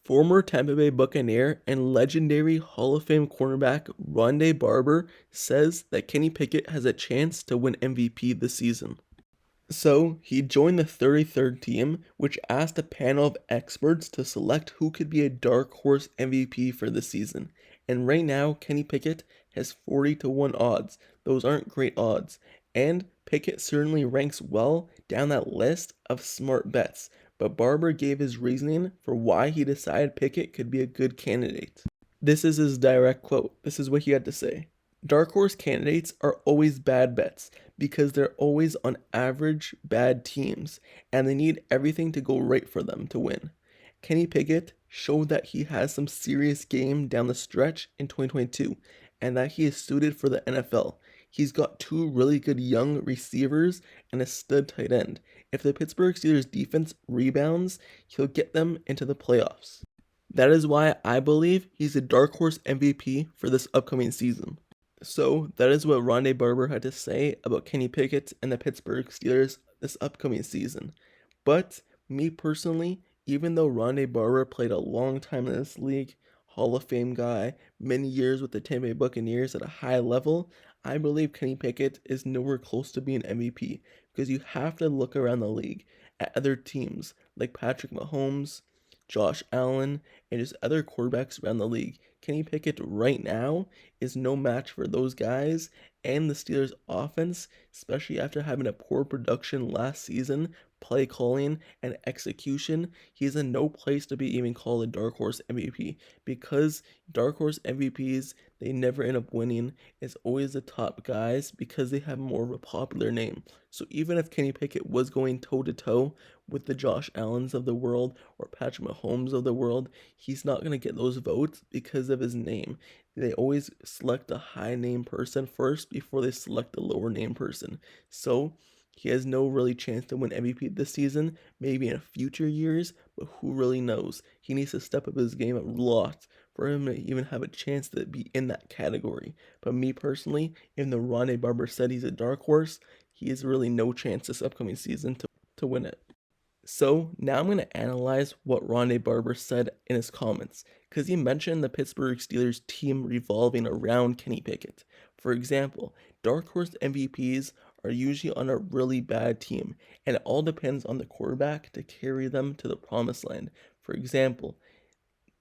Former Tampa Bay Buccaneer and legendary Hall of Fame cornerback Ronde Barber says that Kenny Pickett has a chance to win MVP this season. So, he joined the 33rd team, which asked a panel of experts to select who could be a dark horse MVP for the season. And right now, Kenny Pickett has 40-1 odds. Those aren't great odds. And Pickett certainly ranks well down that list of smart bets. But Barber gave his reasoning for why he decided Pickett could be a good candidate. This is his direct quote. This is what he had to say. Dark horse candidates are always bad bets because they're always on average bad teams and they need everything to go right for them to win. Kenny Pickett showed that he has some serious game down the stretch in 2022 and that he is suited for the NFL. He's got two really good young receivers and a stud tight end. If the Pittsburgh Steelers defense rebounds, he'll get them into the playoffs. That is why I believe he's a dark horse MVP for this upcoming season. So that is what Ronde Barber had to say about Kenny Pickett and the Pittsburgh Steelers this upcoming season. But me personally, even though Ronde Barber played a long time in this league, Hall of Fame guy, many years with the Tampa Bay Buccaneers at a high level, I believe Kenny Pickett is nowhere close to being MVP because you have to look around the league at other teams like Patrick Mahomes, Josh Allen, and just other quarterbacks around the league. Kenny Pickett right now is no match for those guys and the Steelers offense, especially after having a poor production last season, play calling and execution. He's in no place to be even called a dark horse MVP because dark horse MVPs, they never end up winning. It's always the top guys because they have more of a popular name. So even if Kenny Pickett was going toe to toe with the Josh Allens of the world or Patrick Mahomes of the world, he's not going to get those votes because of his name. They always select a high name person first before they select a lower name person. So he has no really chance to win MVP this season, maybe in future years, but who really knows? He needs to step up his game a lot for him to even have a chance to be in that category. But me personally, even though Ronde Barber said he's a dark horse, he has really no chance this upcoming season to win it. So now I'm going to analyze what Ronde Barber said in his comments, because he mentioned the Pittsburgh Steelers team revolving around Kenny Pickett. For example, dark horse MVPs are usually on a really bad team, and it all depends on the quarterback to carry them to the promised land. For example,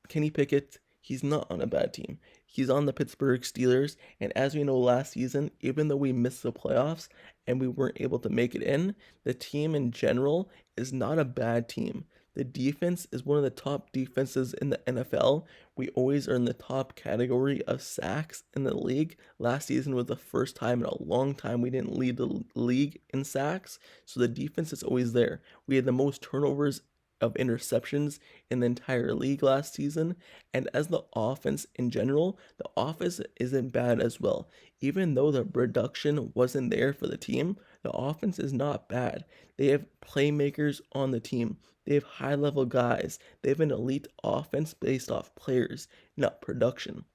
Kenny Pickett, he's not on a bad team. He's on the Pittsburgh Steelers, and as we know last season, even though we missed the playoffs and we weren't able to make it in, the team in general is not a bad team. The defense is one of the top defenses in the NFL. We always are in the top category of sacks in the league. Last season was the first time in a long time we didn't lead the league in sacks, so the defense is always there. We had the most turnovers of interceptions in the entire league last season, and as the offense in general, the offense isn't bad as well. Even though the production wasn't there for the team, the offense is not bad. They have playmakers on the team. They have high-level guys. They have an elite offense based off players, not production.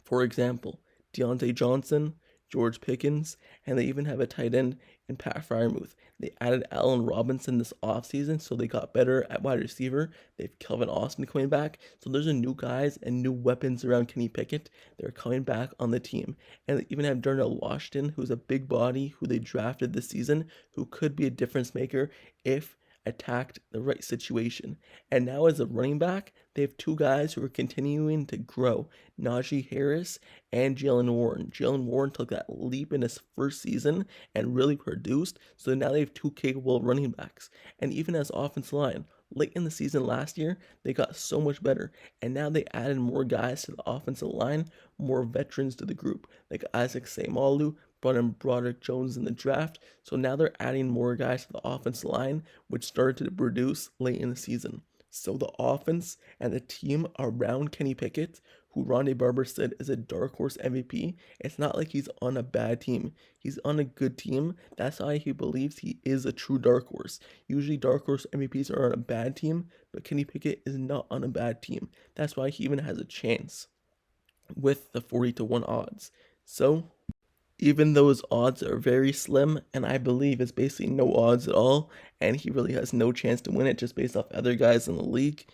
For example, Deontay Johnson, George Pickens, and they even have a tight end in Pat Freiermuth. They added Allen Robinson this offseason, so they got better at wide receiver. They have Calvin Austin coming back. So there's a new guys and new weapons around Kenny Pickett. They're coming back on the team. And they even have Darnell Washington, who's a big body, who they drafted this season, who could be a difference maker if attacked the right situation. And now as a running back, they have two guys who are continuing to grow, Najee Harris and Jaylen Warren. Jaylen Warren took that leap in his first season and really produced, so now they have two capable running backs. And even as offensive line, late in the season last year, they got so much better, and now they added more guys to the offensive line, more veterans to the group, like Isaac Seumalo, brought in Broderick Jones in the draft, so now they're adding more guys to the offensive line, which started to produce late in the season. So the offense and the team around Kenny Pickett, who Ronde Barber said is a dark horse MVP, it's not like he's on a bad team. He's on a good team. That's why he believes he is a true dark horse. Usually dark horse MVPs are on a bad team, but Kenny Pickett is not on a bad team. That's why he even has a chance with the 40-1 odds. So even though his odds are very slim, and I believe it's basically no odds at all, and he really has no chance to win it just based off other guys in the league,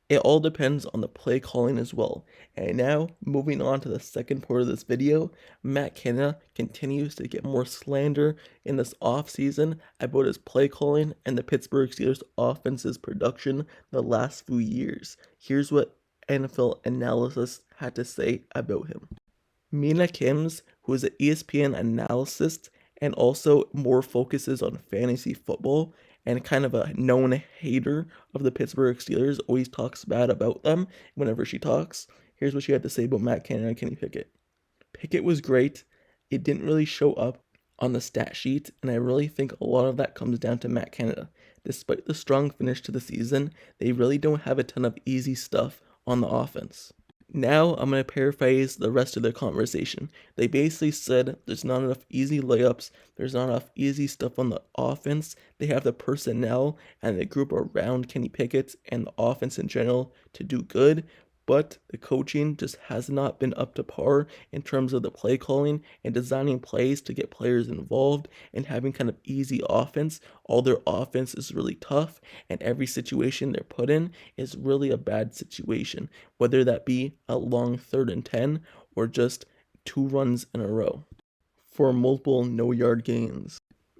It all depends on the play calling as well. And now, moving on to the second part of this video, Matt Canada continues to get more slander in this offseason about his play calling and the Pittsburgh Steelers offense's production the last few years. Here's what NFL analysts had to say about him. Mina Kims, who is an ESPN analyst and also more focuses on fantasy football and kind of a known hater of the Pittsburgh Steelers, always talks bad about them whenever she talks. Here's what she had to say about Matt Canada and Kenny Pickett. Pickett was great. It didn't really show up on the stat sheet, and I really think a lot of that comes down to Matt Canada. Despite the strong finish to the season, they really don't have a ton of easy stuff on the offense. Now I'm going to paraphrase the rest of the conversation. They basically said there's not enough easy layups, there's not enough easy stuff on the offense. They have the personnel and the group around Kenny Pickett and the offense in general to do good, but the coaching just has not been up to par in terms of the play calling and designing plays to get players involved and having kind of easy offense. All their offense is really tough, and every situation they're put in is really a bad situation, whether that be a long 3rd and 10 or just 2 runs in a row for multiple no-yard gains.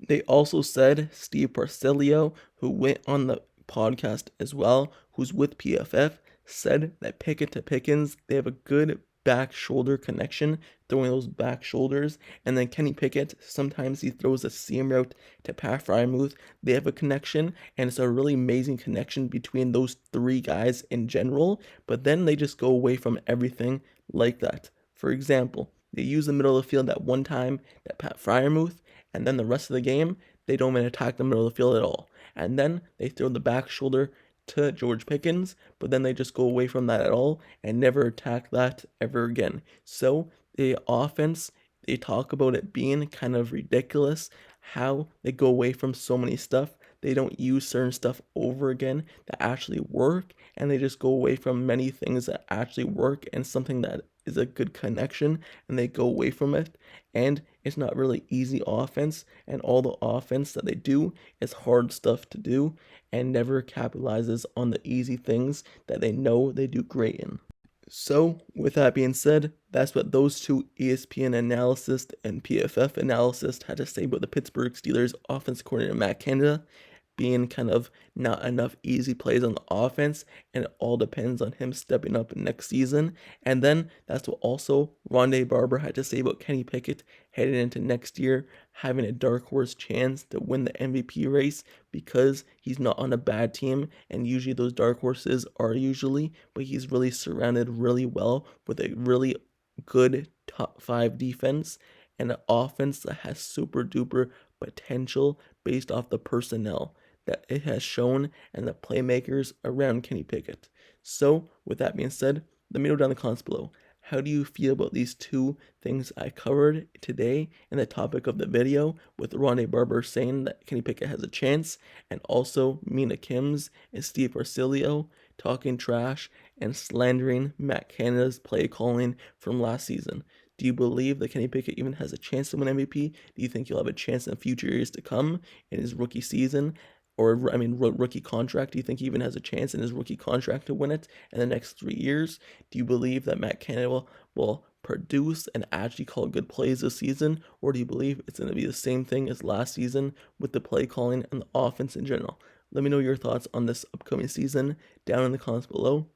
They also said Steve Parcello, who went on the podcast as well, who's with PFF, said that Pickett to Pickens, they have a good back shoulder connection, throwing those back shoulders, and then Kenny Pickett, sometimes he throws a seam route to Pat Freiermuth. They have a connection, and it's a really amazing connection between those 3 guys in general, but then they just go away from everything like that. For example, they use the middle of the field at one time, that Pat Freiermuth, and then the rest of the game, they don't even attack the middle of the field at all. And then they throw the back shoulder to George Pickens, but then they just go away from that at all and never attack that ever again. So the offense, they talk about it being kind of ridiculous how they go away from so many stuff. They don't use certain stuff over again that actually work, and they just go away from many things that actually work and something that is a good connection, and they go away from it. And it's not really easy offense, and all the offense that they do is hard stuff to do and never capitalizes on the easy things that they know they do great in. So, with that being said, that's what those 2 ESPN analysts and PFF analysts had to say about the Pittsburgh Steelers offense coordinator Matt Canada being kind of not enough easy plays on the offense, and it all depends on him stepping up next season. And then that's what also Ronde Barber had to say about Kenny Pickett heading into next year, having a dark horse chance to win the MVP race because he's not on a bad team, and usually those dark horses are usually, but he's really surrounded really well with a really good top 5 defense and an offense that has super duper potential based off the personnel that it has shown and the playmakers around Kenny Pickett. So, with that being said, let me know down in the comments below. How do you feel about these 2 things I covered today in the topic of the video, with Ronde Barber saying that Kenny Pickett has a chance, and also Mina Kims and Steve Parcello talking trash and slandering Matt Canada's play calling from last season? Do you believe that Kenny Pickett even has a chance to win MVP? Do you think he'll have a chance in future years to come in his rookie season? Or, rookie contract? Do you think he even has a chance in his rookie contract to win it in the next 3 years? Do you believe that Matt Canada will produce and actually call good plays this season? Or do you believe it's going to be the same thing as last season with the play calling and the offense in general? Let me know your thoughts on this upcoming season down in the comments below.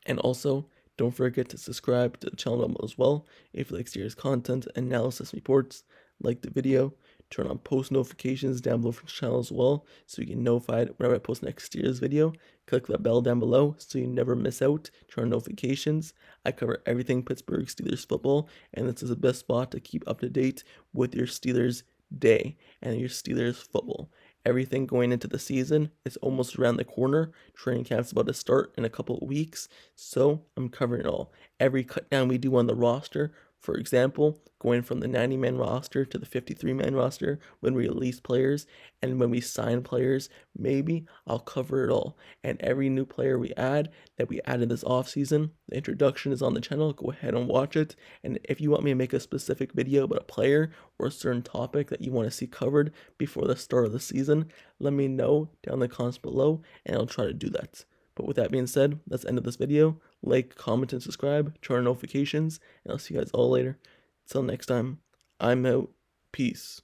And also, don't forget to subscribe to the channel as well if you like serious content and analysis reports. Like the video, turn on post notifications down below for the channel as well so you get notified whenever I post next year's video. Click that bell down below so you never miss out. Turn on notifications. I cover everything Pittsburgh Steelers football, and this is the best spot to keep up to date with your Steelers day and your Steelers football. Everything going into the season is almost around the corner. Training camp's about to start in a couple of weeks, so I'm covering it all. Every cut down we do on the roster, for example, going from the 90-man roster to the 53-man roster when we release players and when we sign players, maybe I'll cover it all. And every new player we add that we added this offseason, the introduction is on the channel. Go ahead and watch it. And if you want me to make a specific video about a player or a certain topic that you want to see covered before the start of the season, let me know down in the comments below and I'll try to do that. But with that being said, that's the end of this video. Like, comment, and subscribe, turn on notifications, and I'll see you guys all later. Until next time, I'm out. Peace.